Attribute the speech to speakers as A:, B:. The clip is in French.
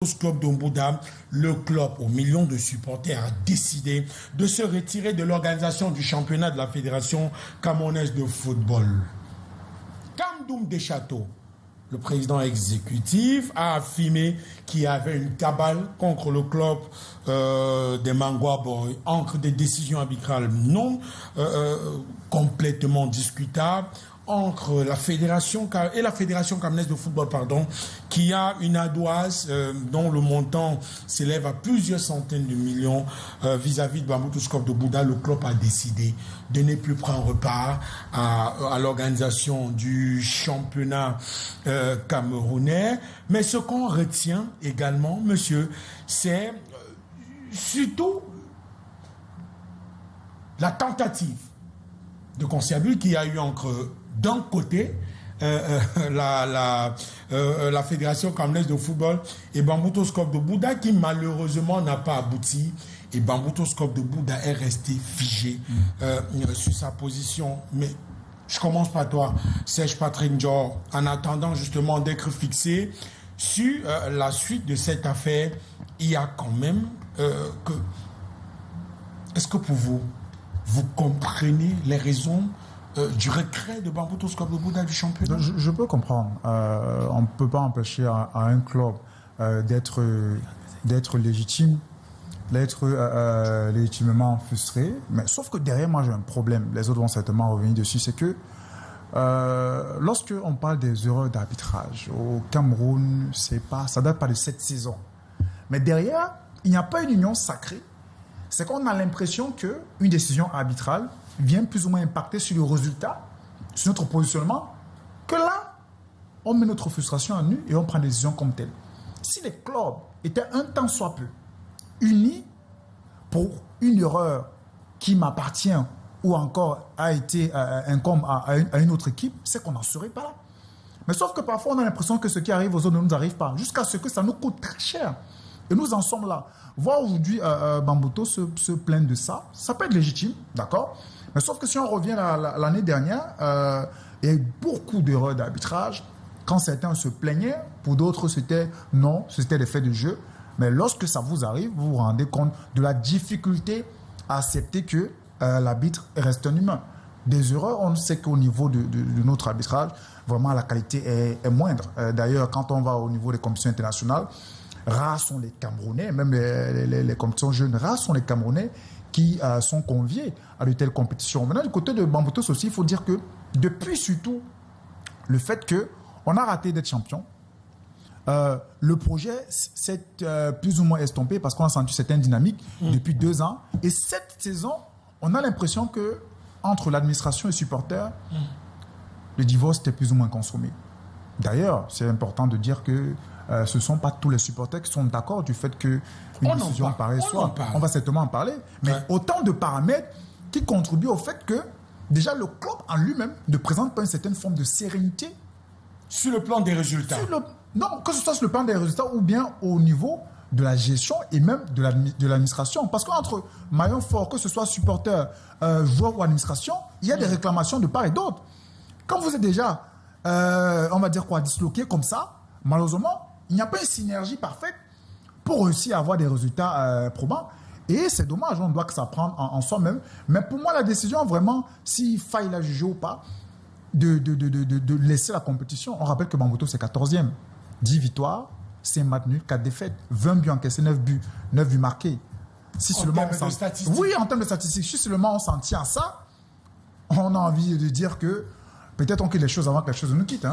A: Bambutos Club d'Ombouda, le club aux millions de supporters a décidé de se retirer de l'organisation du championnat de la Fédération camerounaise de football. Kamdoum Deschâteaux, le président exécutif, a affirmé qu'il y avait une cabale contre le club des Mangwa Boys, entre des décisions arbitrales non complètement discutables, entre la fédération et la fédération camerounaise de football, qui a une ardoise dont le montant s'élève à plusieurs centaines de millions vis-à-vis de Bambutos Club de Bouddha. Le club a décidé de ne plus prendre part à l'organisation du championnat camerounais. Mais ce qu'on retient également, monsieur, c'est surtout la tentative de conciliabule qu'il y a eu entre, d'un côté, la Fédération camerounaise de football et Bambutos Club de Bouddha, qui malheureusement n'a pas abouti. Et Bambutos Club de Bouddha est resté figé sur sa position. Mais je commence par toi, Serge Patrick Njor, en attendant justement d'être fixé sur la suite de cette affaire. Il y a quand même que... Est-ce que pour vous comprenez les raisons du retrait de Bambutos Club de Bouddha du championnat?
B: Je peux comprendre. On ne peut pas empêcher à un club d'être légitime, d'être légitimement frustré. Mais sauf que derrière, moi, j'ai un problème. Les autres vont certainement revenir dessus. C'est que lorsqu'on parle des erreurs d'arbitrage au Cameroun, ça ne date pas de cette saison. Mais derrière, il n'y a pas une union sacrée. C'est qu'on a l'impression qu'une décision arbitrale vient plus ou moins impacter sur le résultat, sur notre positionnement, que là, on met notre frustration à nu et on prend des décisions comme telles. Si les clubs étaient un tant soit peu unis pour une erreur qui m'appartient ou encore a été incombe à une autre équipe, c'est qu'on n'en serait pas là. Mais sauf que parfois, on a l'impression que ce qui arrive aux autres ne nous arrive pas, jusqu'à ce que ça nous coûte très cher. Et nous en sommes là. Voir aujourd'hui Bambutos se plaindre de ça, ça peut être légitime, d'accord? Mais sauf que si on revient à l'année dernière, il y a eu beaucoup d'erreurs d'arbitrage. Quand certains se plaignaient, pour d'autres c'était non, c'était des faits de jeu. Mais lorsque ça vous arrive, vous vous rendez compte de la difficulté à accepter que l'arbitre reste un humain. Des erreurs, on sait qu'au niveau de notre arbitrage, vraiment la qualité est moindre. D'ailleurs, quand on va au niveau des compétitions internationales, rares sont les Camerounais, même les compétitions jeunes, rares sont les Camerounais qui sont conviés à de telles compétitions. Maintenant, du côté de Bambutos aussi, il faut dire que depuis surtout le fait qu'on a raté d'être champion, le projet s'est plus ou moins estompé parce qu'on a senti certaines dynamiques depuis 2 ans. Et cette saison, on a l'impression que entre l'administration et les supporters, le divorce était plus ou moins consommé. D'ailleurs, c'est important de dire que ce ne sont pas tous les supporters qui sont d'accord du fait qu'une décision pareille soit. On va certainement en parler. Mais autant de paramètres qui contribuent au fait que déjà le club en lui-même ne présente pas une certaine forme de sérénité.
A: Sur le plan des résultats.
B: Non, que ce soit sur le plan des résultats ou bien au niveau de la gestion et même de l'administration. Parce qu'entre maillons forts, que ce soit supporters, joueurs ou administration, il y a des réclamations de part et d'autre. Quand vous êtes déjà, on va dire disloqué comme ça, malheureusement, il n'y a pas une synergie parfaite pour réussir à avoir des résultats probants. Et c'est dommage, on doit que ça prenne en soi-même. Mais pour moi, la décision, vraiment, s'il faille la juger ou pas, de laisser la compétition. On rappelle que Bambutos, c'est 14e. 10 victoires, 5 matchs nuls, 4 défaites. 20 buts encaissés, 9 buts marqués. Si
A: en termes de statistiques.
B: Oui, en termes de statistiques. Si seulement on s'en tient à ça, on a envie de dire que peut-être on quitte les choses avant que les choses nous quittent.